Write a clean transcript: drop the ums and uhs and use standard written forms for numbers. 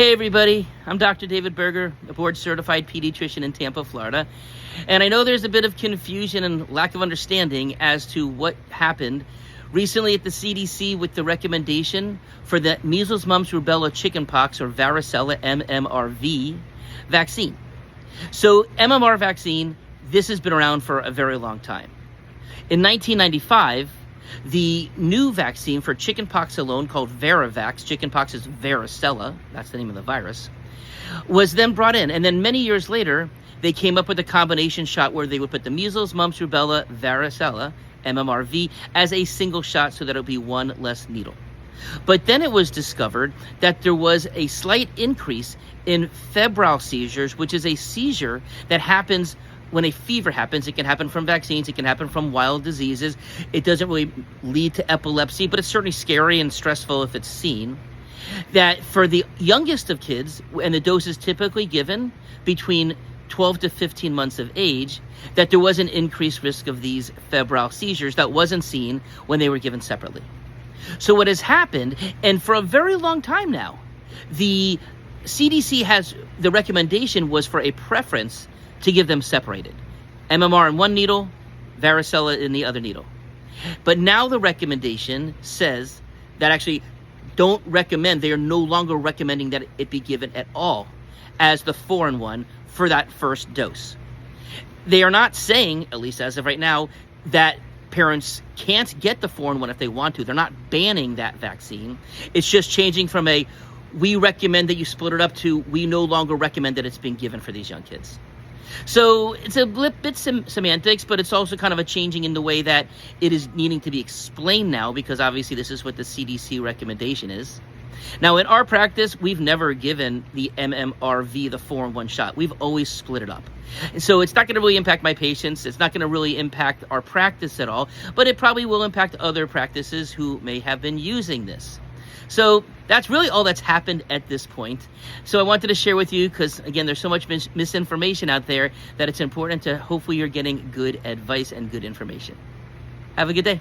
Hey everybody, I'm Dr. David Berger, a board-certified pediatrician in Tampa, Florida. And I know there's a bit of confusion and lack of understanding as to what happened recently at the CDC with the recommendation for the measles, mumps, rubella, chickenpox, or varicella MMRV vaccine. So MMR vaccine, this has been around for a very long time. In 1995, the new vaccine for chickenpox alone, called Varivax, chickenpox is varicella, that's the name of the virus, was then brought in. And then many years later, they came up with a combination shot where they would put the measles, mumps, rubella, varicella, MMRV, as a single shot so that it would be one less needle. But then it was discovered that there was a slight increase in febrile seizures, which is a seizure that happens when a fever happens. It can happen from vaccines, it can happen from wild diseases. It doesn't really lead to epilepsy, but it's certainly scary and stressful if it's seen. That for the youngest of kids, and the dose is typically given between 12 to 15 months of age, that there was an increased risk of these febrile seizures that wasn't seen when they were given separately. So what has happened, and for a very long time now, the CDC has, the recommendation was for a preference to give them separated. MMR in one needle, varicella in the other needle. But now the recommendation says that actually don't recommend, they are no longer recommending that it be given at all as the 4-in-1 for that first dose. They are not saying, at least as of right now, that parents can't get the 4-in-1 if they want to. They're not banning that vaccine. It's just changing from a, we recommend that you split it up, to we no longer recommend that it's being given for these young kids. So it's a bit semantics, but it's also kind of a changing in the way that it is needing to be explained now, because obviously this is what the CDC recommendation is. Now, in our practice, we've never given the MMRV, the 4-in-1 shot. We've always split it up. So it's not going to really impact my patients. It's not going to really impact our practice at all, but it probably will impact other practices who may have been using this. So that's really all that's happened at this point. So I wanted to share with you, because again, there's so much misinformation out there that it's important to hopefully you're getting good advice and good information. Have a good day.